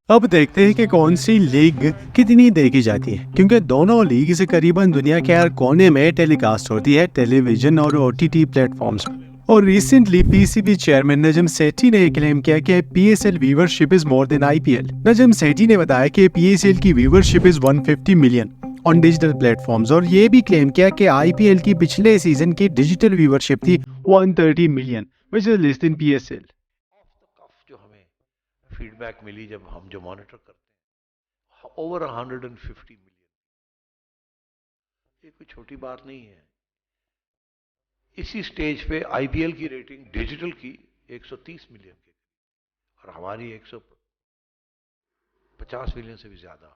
अब देखते हैं कि कौन सी लीग कितनी देखी जाती है, क्योंकि दोनों लीग से करीबन दुनिया के हर कोने में टेलीकास्ट होती है टेलीविजन और ओटीटी प्लेटफॉर्म्स पर। और recently PCB chairman Najam Sethi ने क्लेम किया कि PSL viewership is more than IPL. Najam Sethi ने बताया कि पीएसएल की viewership is 150 million on digital platforms, और ये भी क्लेम किया कि आईपीएल की पिछले सीजन की डिजिटल व्यूवरशिप थी 130 million, which is less than PSL. जो हमें फीडबैक मिली जब हम जो मॉनिटर करते हैं, ओवर 150 मिलियन, ये कोई छोटी बात नहीं है। इसी स्टेज पे आईपीएल की रेटिंग डिजिटल की 130 मिलियन के और हमारी 150 मिलियन से भी ज्यादा।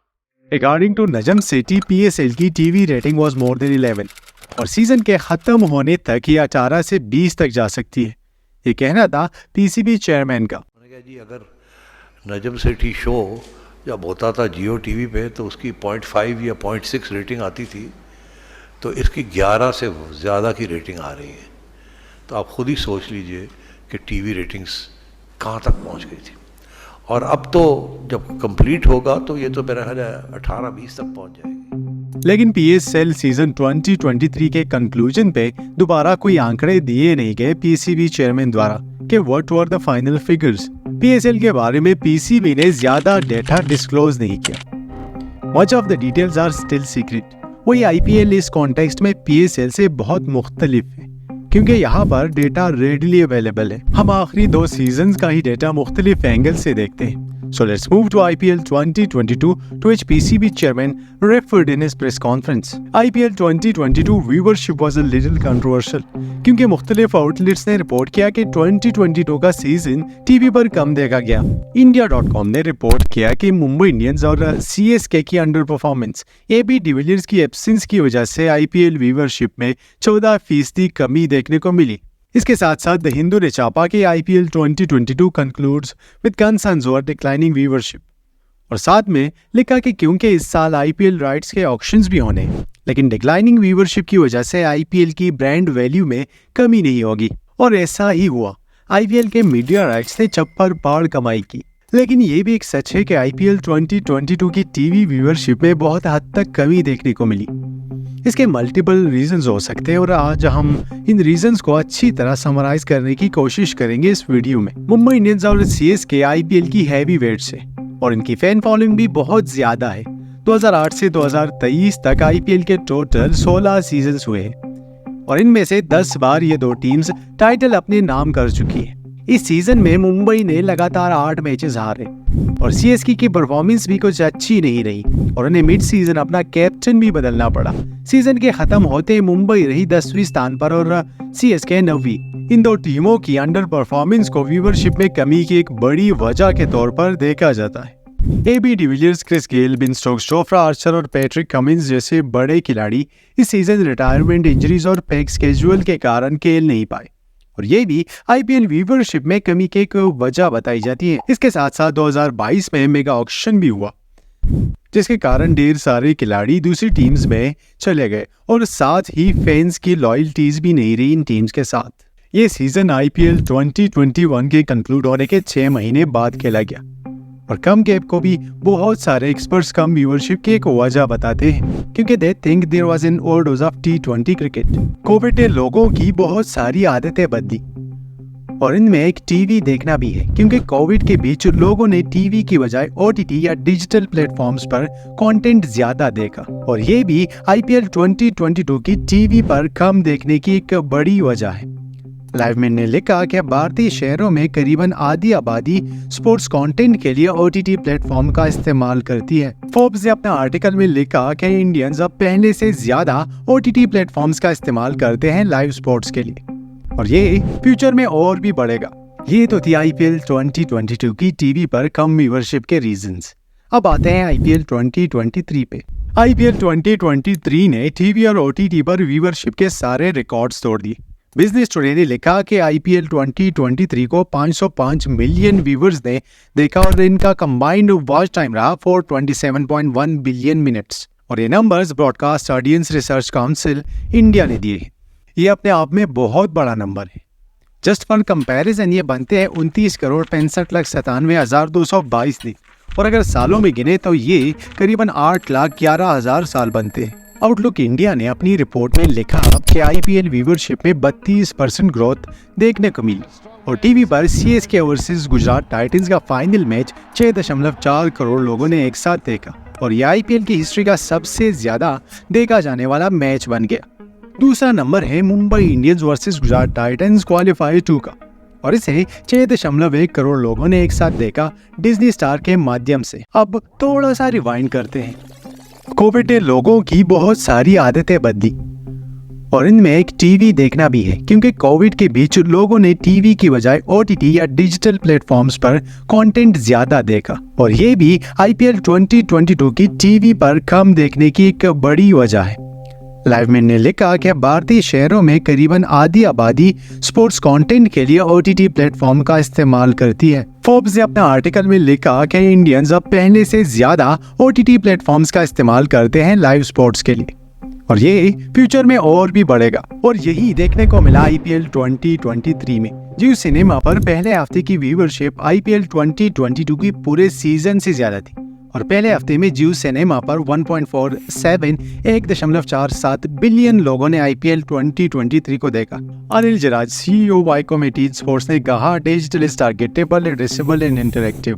According to Najam Sethi, PSL की TV rating was more than 11 और सीजन के खत्म होने तक ये 18 से 20 तक जा सकती है। ये कहना था पीसीबी चेयरमैन का। मैंने कहा जी, अगर नजम सेठी शो जब होता था जियो टीवी पे तो उसकी 0.5 या 0.6 रेटिंग आती थी, तो इसकी 11 से ज़्यादा की रेटिंग आ रही है। तो आप खुद ही सोच लीजिए कि टीवी रेटिंग्स कहाँ तक पहुँच गई थी। और अब तो जब कंप्लीट होगा तो ये तो मेरा ख्याल है 18-20 तक पहुँच जाएगी। लेकिन पीएसएल सीजन 2023 के कंक्लूजन पे दोबारा कोई आंकड़े दिए नहीं गए पीसीबी चेयरमैन द्वारा कि what were the final figures. PSL के बारे में पीसीबी ने ज्यादा डेटा डिस्क्लोज नहीं किया। Much of the details are still secret. वही आईपीएल इस कॉन्टेक्स्ट में पीएसएल से बहुत मुख्तलिफ है, क्योंकि यहाँ पर डेटा रेडली अवेलेबल है। हम आखिरी 2 सीजन्स का ही डेटा मुख्तलिफ एंगल से देखते हैं। So let's move to IPL 2022, to which PCB chairman referred in his press conference. IPL 2022 viewership was a little controversial, क्योंकि मुख्तलिफ आउटलेट्स ने रिपोर्ट किया कि 2022 का सीजन टीवी पर कम देखा गया। India.com ने रिपोर्ट किया कि मुंबई इंडियंस और सीएसके की अंडर परफॉर्मेंस, एबी डिविलियर्स की एब्सेंस की वजह से आईपीएल व्यूवरशिप में 14% कमी देखने को मिली। इसके साथ साथ द हिंदू ने छापा कि IPL 2022 concludes with concerns over declining viewership, और साथ में लिखा कि क्योंकि इस साल आईपीएल राइट्स के ऑक्शंस भी होने हैं, लेकिन डिक्लाइनिंग व्यूवरशिप की वजह से आईपीएल की ब्रांड वैल्यू में कमी नहीं होगी। और ऐसा ही हुआ। आईपीएल के मीडिया राइट्स ने चप्पर पाड़ कमाई की। लेकिन ये भी एक सच है कि आईपीएल 2022 की टीवी व्यूवरशिप में बहुत हद तक कमी देखने को मिली। इसके मल्टीपल रीजंस हो सकते हैं और आज हम इन रीजंस को अच्छी तरह समराइज करने की कोशिश करेंगे इस वीडियो में। मुंबई इंडियंस और सीएसके आईपीएल की हैवी वेट्स है और इनकी फैन फॉलोइंग भी बहुत ज्यादा है। 2008 से 2023 तक आईपीएल के टोटल 16 सीजन्स हुए हैं और इनमें से 10 बार ये 2 टीम्स टाइटल अपने नाम कर चुकी है। इस सीजन में मुंबई ने लगातार 8 मैचेस हारे और सीएसके की परफॉर्मेंस भी कुछ अच्छी नहीं रही और उन्हें मिड सीजन अपना कैप्टन भी बदलना पड़ा। सीजन के खत्म होते मुंबई रही 10वीं स्थान पर और सीएसके 9वीं। इन 2 टीमों की अंडर परफॉर्मेंस को व्यूवरशिप में कमी की एक बड़ी वजह के तौर पर देखा जाता है। AB de Villiers, Chris Gayle, Ben Stokes, Jofra Archer और पैट्रिक कमिंस जैसे बड़े खिलाड़ी इस सीजन रिटायरमेंट, इंजरीज और पैक स्केड्यूल के कारण खेल नहीं पाए और ये भी आईपीएल व्यूवरशिप में कमी की एक वजह बताई जाती है। इसके साथ साथ 2022 में मेगा ऑक्शन भी हुआ, जिसके कारण ढेर सारे खिलाड़ी दूसरी टीम्स में चले गए और साथ ही फैंस की लॉयल्टीज भी नहीं रही इन टीम्स के साथ। ये सीजन आईपीएल 2021 के कंक्लूड होने के 6 महीने बाद खेला गया और कम गैप को भी बहुत सारे एक्सपर्ट्स कम व्यूवरशिप की एक वजह बताते हैं, क्योंकि they think there was an overdose of T20 cricket. Covid ने लोगों की बहुत सारी आदतें बदली और इनमें एक टीवी देखना भी है, क्योंकि कोविड के बीच लोगों ने टीवी की बजाय ओटीटी या डिजिटल प्लेटफॉर्म्स पर कंटेंट ज्यादा देखा और ये भी आईपीएल 2022 की टीवी पर कम देखने की एक बड़ी वजह है। लाइवमैन ने लिखा कि भारतीय शहरों में करीबन आधी आबादी स्पोर्ट्स कंटेंट के लिए ओटीटी प्लेटफॉर्म का इस्तेमाल करती है। फोर्ब्स ने अपना आर्टिकल में लिखा कि इंडियंस अब पहले से ज्यादा ओटीटी प्लेटफॉर्म्स का इस्तेमाल करते हैं लाइव स्पोर्ट्स के लिए और ये फ्यूचर में और भी बढ़ेगा। ये तो थी आईपीएल 2022 की टीवी पर कम व्यूवरशिप के रीजंस। अब आते हैं आईपीएल 2023 पे। आईपीएल 2023 ने टीवी और ओटीटी पर व्यूवरशिप के सारे रिकॉर्ड्स तोड़ दिए। बिजनेस टुडे ने लिखा कि आईपीएल 2023 को 505 मिलियन व्यूवर्स ने देखा और इनका कंबाइंड वॉच टाइम रहा 427.1 बिलियन मिनट्स और ये numbers broadcast audience research council India ने दिए हैं। ये अपने आप में बहुत बड़ा नंबर है। जस्ट फॉर कंपैरिजन ये बनते हैं 29 करोड़ 65 लाख 97,222 दिन और अगर सालों में गिने तो ये करीबन 8,11,000 साल बनते हैं। आउटलुक इंडिया ने अपनी रिपोर्ट में लिखा कि आईपीएल व्यूवरशिप में 32% ग्रोथ देखने को मिली और टीवी पर सीएसके वर्सेस गुजरात टाइटंस का फाइनल मैच 6.4 करोड़ लोगों ने एक साथ देखा और यह आईपीएल की हिस्ट्री का सबसे ज्यादा देखा जाने वाला मैच बन गया। दूसरा नंबर है Mumbai Indians versus Gujarat Titans qualifier 2 का और इसे 6.1 करोड़ लोगों ने एक साथ देखा डिज्नी स्टार के माध्यम से। अब थोड़ा सा रिवाइंड करते हैं। कोविड ने लोगों की बहुत सारी आदतें बदली और इनमें एक टीवी देखना भी है, क्योंकि कोविड के बीच लोगों ने टीवी की बजाय ओटीटी या डिजिटल प्लेटफॉर्म्स पर कंटेंट ज्यादा देखा और ये भी आईपीएल 2022 की टीवी पर कम देखने की एक बड़ी वजह है। लाइवमैन ने लिखा कि भारतीय शहरों में करीबन आधी आबादी स्पोर्ट्स कंटेंट के लिए ओटीटी प्लेटफॉर्म का इस्तेमाल करती है। फोर्ब्स ने अपना आर्टिकल में लिखा कि इंडियंस अब पहले से ज्यादा ओटीटी प्लेटफॉर्म्स का इस्तेमाल करते हैं लाइव स्पोर्ट्स के लिए और ये फ्यूचर में और भी बढ़ेगा और यही देखने को मिला आईपीएल 2023 में। जियो सिनेमा पर पहले हफ्ते की व्यूवरशिप आईपीएल 2022 की पूरे सीजन से ज्यादा थी और पहले हफ्ते में जियो सिनेमा पर 1.47 बिलियन लोगों ने आईपीएल 2023 को देखा। अनिल जराज, सीईओ वाइकोमेटिड स्पोर्ट्स ने कहा, digital is targetable, addressable and interactive.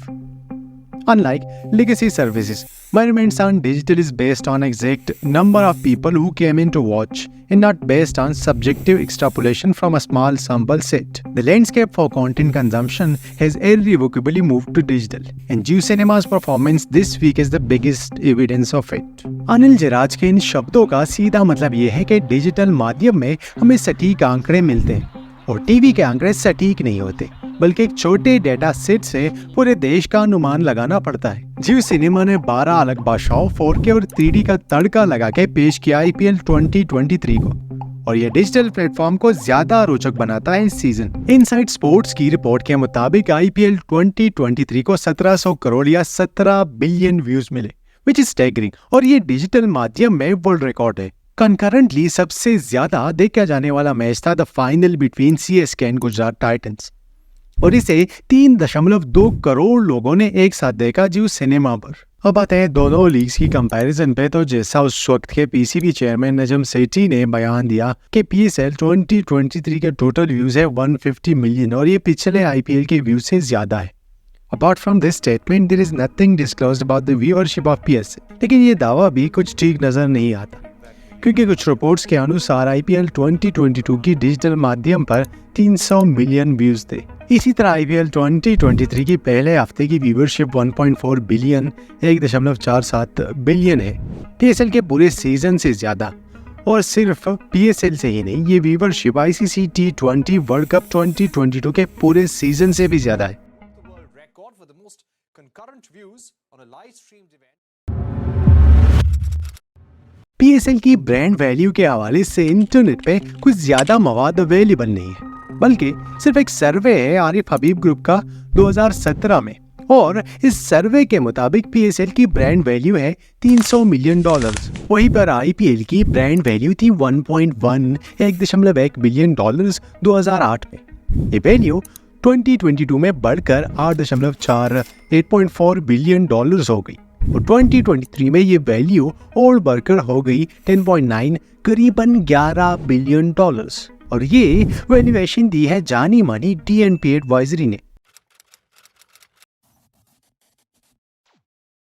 Unlike legacy services, Measurements on digital is based on exact number of people who came in to watch and not based on subjective extrapolation from a small sample set. The landscape for content consumption has irrevocably moved to digital, and Jio Cinema's performance this week is the biggest evidence of it. Anil जराज के इन शब्दों का सीधा मतलब ये है कि डिजिटल माध्यम में हमें सटीक आंकड़े मिलते हैं और टीवी के आंकड़े सटीक नहीं होते, बल्कि एक छोटे डेटा सेट से पूरे देश का अनुमान लगाना पड़ता है। जियो सिनेमा ने 12 अलग भाषाओं 4K और 3D का तड़का लगा के पेश किया आईपीएल 2023 को और यह डिजिटल प्लेटफॉर्म को ज्यादा रोचक बनाता है इस सीजन। इनसाइड स्पोर्ट्स की रिपोर्ट के मुताबिक आईपीएल 2023 को 1700 करोड़ या 17 बिलियन व्यूज मिले, विच इज स्टैगरिंग, और ये डिजिटल माध्यम में वर्ल्ड रिकॉर्ड है। कंकरेंटली सबसे ज्यादा देखा जाने वाला मैच था the final between CSK and Gujarat Titans और इसे 3.2 करोड़ लोगों ने एक साथ देखा जियो सिनेमा पर। अब आते हैं दोनों लीग्स की कंपैरिजन पे, तो जैसा उस वक्त के पीसीबी चेयरमैन नजम सेठी ने बयान दिया कि पीएसएल 2023 के टोटल व्यूज है 150 मिलियन और ये पिछले आईपीएल के व्यूज से ज्यादा है। Apart from this statement, there is nothing disclosed about the viewership of PSL, लेकिन ये दावा भी कुछ ठीक नजर नहीं आता क्योंकि कुछ रिपोर्ट्स के अनुसार आईपीएल 2022 की डिजिटल माध्यम पर 300 मिलियन व्यूज थे। इसी तरह आईपीएल 2023 की पहले हफ्ते की व्यूवरशिप 1.4 बिलियन 1.47 बिलियन है, पीएसएल के पूरे सीजन से ज्यादा। और सिर्फ पीएसएल से ही नहीं, ये viewership ICC T20 world cup 2022 के पूरे सीजन से भी ज्यादा है। पीएसएल की ब्रांड वैल्यू के हवाले से इंटरनेट पे कुछ ज्यादा मवाद अवेलेबल नहीं है, बल्कि सिर्फ एक सर्वे है आरिफ हबीब ग्रुप का 2017 में और इस सर्वे के मुताबिक पीएसएल की ब्रांड वैल्यू है $300 मिलियन। वहीं पर आईपीएल की ब्रांड वैल्यू थी 1.1 बिलियन 2008 में। ये वैल्यू 2022 में बढ़कर 8.4 बिलियन हो गई और 2023 में ये वैल्यू और बढ़कर हो गई 10.9 करीबन 11 बिलियन डॉलर्स। और ये वैल्यूएशन दी है जानी मानी DNP एडवाइजरी ने।